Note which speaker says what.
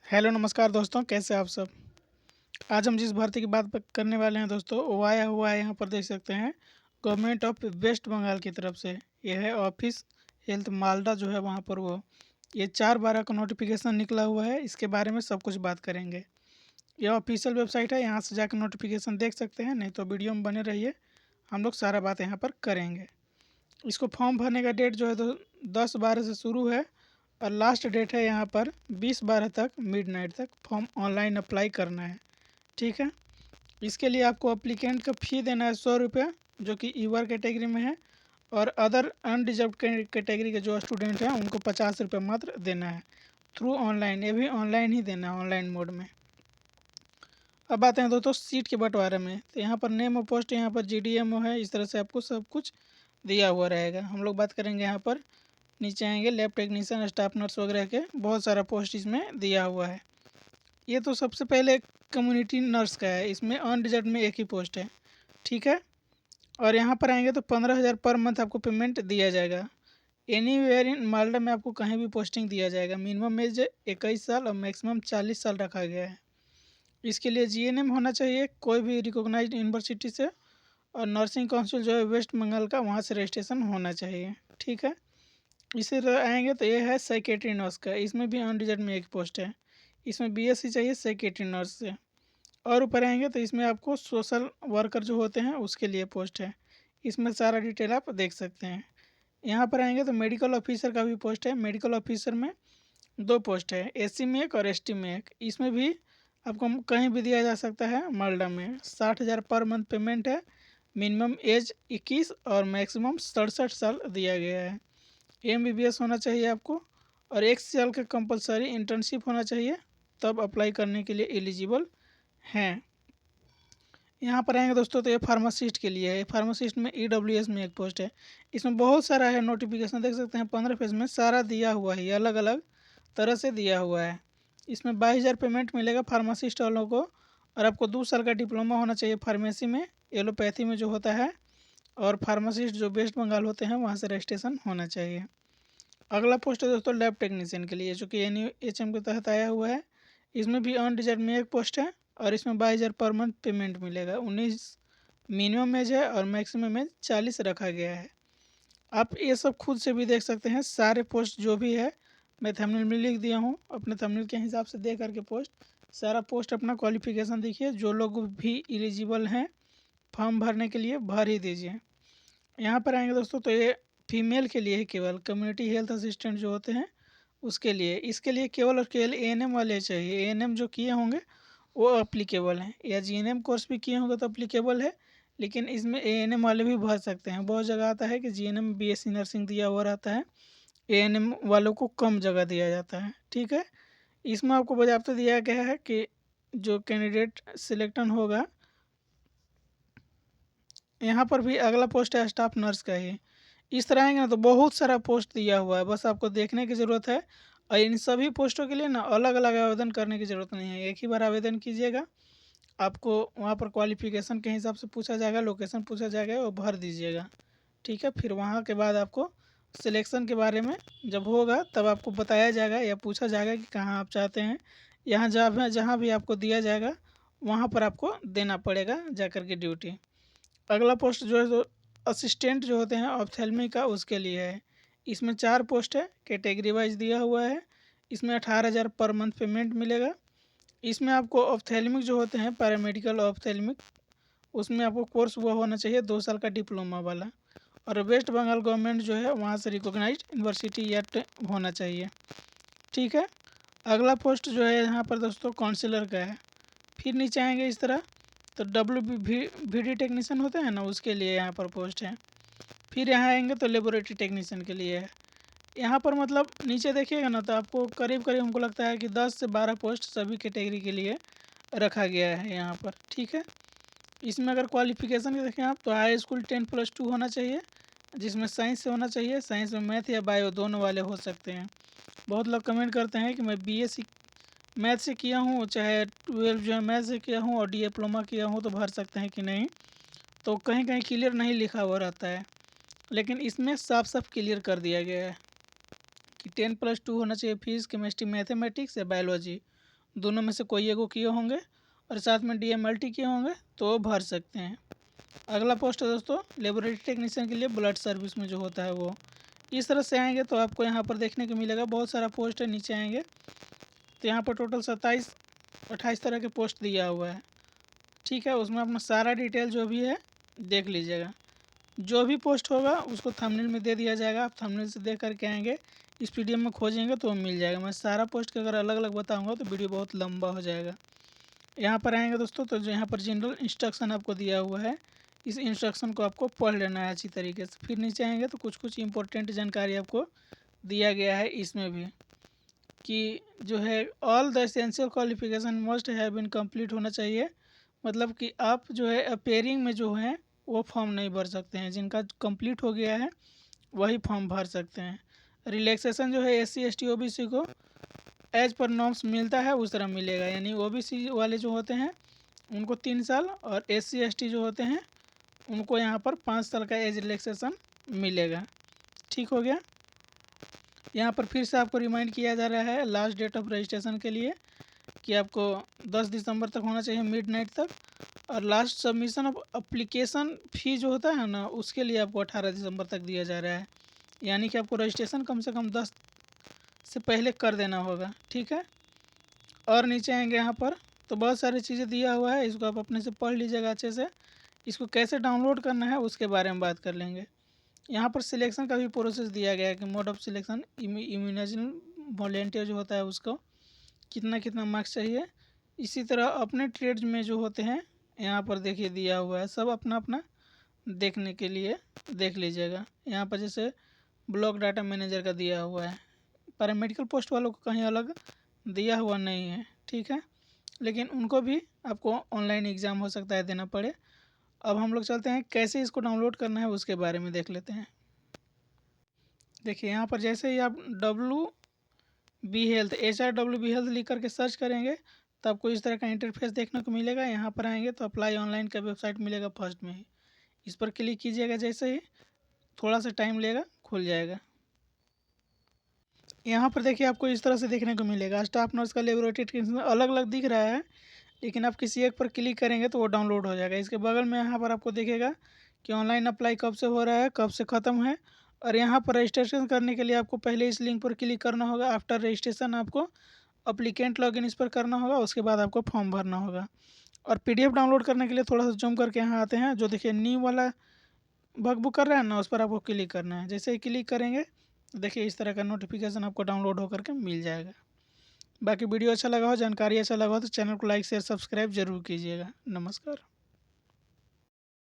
Speaker 1: Hello नमस्कार दोस्तों, कैसे आप सब। आज हम जिस भर्ती की बात करने वाले हैं दोस्तों, वो आया हुआ है, यहाँ पर देख सकते हैं, गवर्नमेंट ऑफ वेस्ट बंगाल की तरफ से। यह है ऑफिस हेल्थ मालदा जो है वहाँ पर वो ये 4/12 का नोटिफिकेशन निकला हुआ है। इसके बारे में सब कुछ बात करेंगे। यह ऑफिशियल वेबसाइट है, यहाँ से जाकर नोटिफिकेशन देख सकते हैं, नहीं तो वीडियो में बने रहिए, हम लोग सारा बात यहाँ पर करेंगे। इसको फॉर्म भरने का डेट जो है तो 10/12 से शुरू है और लास्ट डेट है यहाँ पर 20/12 तक मिडनाइट तक फॉर्म ऑनलाइन अप्लाई करना है। ठीक है, इसके लिए आपको अप्लीकेंट का फ़ी देना है 100 रुपये, जो कि ईवर कैटेगरी में है, और अदर अनडिजर्व कैटेगरी के जो स्टूडेंट हैं उनको 50 रुपये मात्र देना है थ्रू ऑनलाइन। ये भी ऑनलाइन ही देना है, ऑनलाइन मोड में। अब आते हैं दोस्तों सीट के बंटवारे में। तो यहाँ पर नेम और पोस्ट यहाँ पर GDMO है, इस तरह से आपको सब कुछ दिया हुआ रहेगा। हम लोग बात करेंगे यहाँ पर, नीचे आएंगे लैब टेक्नीशियन, स्टाफ नर्स वगैरह के बहुत सारा पोस्ट इसमें दिया हुआ है। ये तो सबसे पहले कम्युनिटी नर्स का है, इसमें अनरिजर्व में एक ही पोस्ट है। ठीक है, और यहाँ पर आएंगे तो 15,000 पर मंथ आपको पेमेंट दिया जाएगा। एनी वेयर इन मालदा में आपको कहीं भी पोस्टिंग दिया जाएगा। मिनिमम एज 21 साल और मैक्सिमम 40 साल रखा गया है। इसके लिए GNM होना चाहिए कोई भी रिकॉग्नाइज्ड यूनिवर्सिटी से, और नर्सिंग काउंसिल जो है वेस्ट बंगाल का, वहाँ से रजिस्ट्रेशन होना चाहिए। ठीक है, इसी तरह आएंगे तो ये है सेक्रेटरी नर्स का, इसमें भी अनरिजर्व में एक पोस्ट है। इसमें BSc चाहिए सेक्रेटरी नर्स से। और ऊपर आएंगे तो इसमें आपको सोशल वर्कर जो होते हैं उसके लिए पोस्ट है। इसमें सारा डिटेल आप देख सकते हैं। यहाँ पर आएंगे तो मेडिकल ऑफिसर का भी पोस्ट है। मेडिकल ऑफिसर में 2 पोस्ट है, SC में एक और ST में एक। इसमें भी आपको कहीं भी दिया जा सकता है मालदा में। 60,000 पर मंथ पेमेंट है। मिनिमम एज 21 और मैक्सिमम 67 साल दिया गया है। MBBS होना चाहिए आपको, और 1 साल का कंपलसरी इंटर्नशिप होना चाहिए, तब अप्लाई करने के लिए एलिजिबल हैं। यहाँ पर आएंगे दोस्तों तो ये फार्मासिस्ट के लिए है। फार्मासिस्ट में EWS में एक पोस्ट है। इसमें बहुत सारा है, नोटिफिकेशन देख सकते हैं, 15 पेज में सारा दिया हुआ है, ये अलग अलग तरह से दिया हुआ है। इसमें 22,000 पेमेंट मिलेगा फार्मासिस्ट वालों को, और आपको 2 साल का डिप्लोमा होना चाहिए फार्मेसी में, एलोपैथी में जो होता है, और फार्मासिस्ट जो वेस्ट बंगाल होते हैं वहाँ से रजिस्ट्रेशन होना चाहिए। अगला पोस्ट है दोस्तों लैब टेक्नीशियन के लिए, जो कि NUHM के तहत आया हुआ है। इसमें भी अनरिजर्व में एक पोस्ट है, और इसमें 22,000 पर मंथ पेमेंट मिलेगा। 19 मिनिमम एज है और मैक्सिमम एज 40 रखा गया है। आप ये सब खुद से भी देख सकते हैं, सारे पोस्ट जो भी है मैं थंबनेल में लिख दिया हूँ, अपने थंबनेल के हिसाब से देख करके पोस्ट, सारा पोस्ट अपना क्वालिफिकेशन देखिए। जो लोग भी एलिजिबल हैं फॉर्म भरने के लिए भर ही दीजिए। यहाँ पर आएंगे दोस्तों तो ये फीमेल के लिए है, केवल कम्युनिटी हेल्थ असिस्टेंट जो होते हैं उसके लिए। इसके लिए केवल और केवल ANM वाले चाहिए। ANM जो किए होंगे वो अप्लीकेबल हैं, या GNM कोर्स भी किए होंगे तो अप्लीकेबल है, लेकिन इसमें ANM वाले भी भर सकते हैं। बहुत जगह आता है कि GNM BSc नर्सिंग दिया हुआ रहता है, ANM वालों को कम जगह दिया जाता है। ठीक है, इसमें आपको बजाबता दिया गया है कि जो कैंडिडेट सिलेक्शन होगा, यहाँ पर भी अगला पोस्ट है स्टाफ नर्स का ही। इस तरह आएंगे ना तो बहुत सारा पोस्ट दिया हुआ है, बस आपको देखने की ज़रूरत है। और इन सभी पोस्टों के लिए ना अलग अलग आवेदन करने की ज़रूरत नहीं है, एक ही बार आवेदन कीजिएगा। आपको वहाँ पर क्वालिफिकेशन के हिसाब से पूछा जाएगा, लोकेशन पूछा जाएगा, वो भर दीजिएगा। ठीक है, फिर वहाँ के बाद आपको सिलेक्शन के बारे में जब होगा तब आपको बताया जाएगा या पूछा जाएगा कि कहाँ आप चाहते हैं। यहाँ जहाँ भी आपको दिया जाएगा वहाँ पर आपको देना पड़ेगा जा कर के ड्यूटी। अगला पोस्ट जो है तो असिस्टेंट जो होते हैं ऑप्थेल्मी का, उसके लिए है। इसमें 4 पोस्ट है, कैटेगरी वाइज दिया हुआ है। इसमें 18,000 पर मंथ पेमेंट मिलेगा। इसमें आपको ऑप्थेल्मिक जो होते हैं पैरामेडिकल ऑप्थेल्मिक, उसमें आपको कोर्स हुआ होना चाहिए 2 साल का डिप्लोमा वाला, और वेस्ट बंगाल गवर्नमेंट जो है वहाँ से रिकॉग्नाइज्ड यूनिवर्सिटी या होना चाहिए। ठीक है, अगला पोस्ट जो है यहाँ पर दोस्तों काउंसलर का है। फिर नीचे आएंगे इस तरह तो WVD टेक्नीशियन होते हैं ना, उसके लिए यहाँ पर पोस्ट है। फिर यहाँ आएंगे तो लेबोरेटरी टेक्नीशियन के लिए है। यहाँ पर मतलब नीचे देखिएगा ना तो आपको करीब करीब हमको लगता है कि 10 से 12 पोस्ट सभी कैटेगरी के लिए रखा गया है यहाँ पर। ठीक है, इसमें अगर क्वालिफिकेशन के देखें आप तो हाई स्कूल 10+2 होना चाहिए, जिसमें साइंस से होना चाहिए। साइंस में मैथ या बायो दोनों वाले हो सकते हैं। बहुत लोग कमेंट करते हैं कि मैं BSc मैथ से किया हूँ, चाहे 12 जो है मैथ से किया हूँ और डिप्लोमा किया हूँ, तो भर सकते हैं कि नहीं। तो कहीं कहीं क्लियर नहीं लिखा हुआ रहता है, लेकिन इसमें साफ साफ क्लियर कर दिया गया है कि 10+2 होना चाहिए फिजिक्स केमिस्ट्री मैथमेटिक्स या बायोलॉजी, दोनों में से कोई एगो किए होंगे और साथ में DMLT किए होंगे तो वो भर सकते हैं। अगला पोस्ट है दोस्तों लेबोरेटरी टेक्नीशियन के लिए ब्लड सर्विस में जो होता है वो। इस तरह से आएंगे तो आपको यहाँ पर देखने को मिलेगा बहुत सारा पोस्ट है। नीचे आएंगे तो यहाँ पर टोटल 27-28 तरह के पोस्ट दिया हुआ है। ठीक है, उसमें अपना सारा डिटेल जो भी है देख लीजिएगा। जो भी पोस्ट होगा उसको थंबनेल में दे दिया जाएगा। आप थंबनेल से देख करके आएंगे, इस PDF में खोजेंगे तो मिल जाएगा। मैं सारा पोस्ट के अगर अलग अलग बताऊंगा तो वीडियो बहुत लंबा हो जाएगा। यहाँ पर आएंगे दोस्तों तो जो यहाँ पर जनरल इंस्ट्रक्शन आपको दिया हुआ है, इस इंस्ट्रक्शन को आपको पढ़ लेना है अच्छी तरीके से। फिर नीचे आएंगे तो कुछ इंपॉर्टेंट जानकारी आपको दिया गया है इसमें भी, कि जो है all the essential qualification must have been complete होना चाहिए। मतलब कि आप जो है अपेयरिंग में जो है वो फॉर्म नहीं भर सकते हैं, जिनका कंप्लीट हो गया है वही फॉर्म भर सकते हैं। रिलैक्सेशन जो है SC ST OBC को एज पर नॉर्म्स मिलता है उस तरह मिलेगा, यानी OBC वाले जो होते हैं उनको 3 साल और SC ST जो होते हैं उनको यहाँ पर 5 साल का एज रिलैक्सेशन मिलेगा। ठीक हो गया। यहाँ पर फिर से आपको रिमाइंड किया जा रहा है लास्ट डेट ऑफ रजिस्ट्रेशन के लिए कि आपको 10 दिसंबर तक होना चाहिए मिडनाइट तक, और last submission of application fee जो होता है ना उसके लिए आपको 18 दिसंबर तक दिया जा रहा है। यानी कि आपको रजिस्ट्रेशन कम से कम 10 से पहले कर देना होगा। ठीक है, और नीचे आएंगे यहाँ पर तो बहुत सारी चीज़ें दिया हुआ है, इसको आप अपने से पढ़ लीजिएगा अच्छे से। इसको कैसे डाउनलोड करना है उसके बारे में बात कर लेंगे। यहाँ पर सिलेक्शन का भी प्रोसेस दिया गया है कि mode of selection immunisation volunteer जो होता है उसको कितना कितना मार्क्स चाहिए। इसी तरह अपने ट्रेड्स में जो होते हैं यहाँ पर देखिए दिया हुआ है, सब अपना अपना देखने के लिए देख लीजिएगा। यहाँ पर जैसे ब्लॉक डाटा मैनेजर का दिया हुआ है, पैरामेडिकल पोस्ट वालों को कहीं अलग दिया हुआ नहीं है। ठीक है, लेकिन उनको भी आपको ऑनलाइन एग्ज़ाम हो सकता है देना पड़े। अब हम लोग चलते हैं कैसे इसको डाउनलोड करना है उसके बारे में देख लेते हैं। देखिए यहाँ पर जैसे ही आप WB हेल्थ HRWB हेल्थ लिख करके सर्च करेंगे तो आपको इस तरह का इंटरफेस देखने को मिलेगा। यहाँ पर आएंगे तो अप्लाई ऑनलाइन का वेबसाइट मिलेगा फर्स्ट में ही, इस पर क्लिक कीजिएगा। जैसे ही थोड़ा सा टाइम लेगा खुल जाएगा। यहाँ पर देखिए आपको इस तरह से देखने को मिलेगा। स्टाफ नर्स का लेबोरेटरी टेक्नीशियन अलग अलग दिख रहा है, लेकिन आप किसी एक पर क्लिक करेंगे तो वो डाउनलोड हो जाएगा। इसके बगल में यहाँ पर आपको दिखेगा कि ऑनलाइन अप्लाई कब से हो रहा है, कब से ख़त्म है, और यहाँ पर रजिस्ट्रेशन करने के लिए आपको पहले इस लिंक पर क्लिक करना होगा। आफ्टर रजिस्ट्रेशन आपको अप्लीकेंट लॉगिन इस पर करना होगा, उसके बाद आपको फॉर्म भरना होगा। और PDF डाउनलोड करने के लिए थोड़ा सा जूम करके यहाँ आते हैं, जो देखिए न्यू वाला बुक कर रहा है ना उस पर आपको क्लिक करना है। जैसे ही क्लिक करेंगे देखिए इस तरह का नोटिफिकेशन आपको डाउनलोड होकर के मिल जाएगा। बाकी वीडियो अच्छा लगा हो, जानकारी अच्छा लगा हो तो चैनल को लाइक शेयर सब्सक्राइब जरूर कीजिएगा। नमस्कार।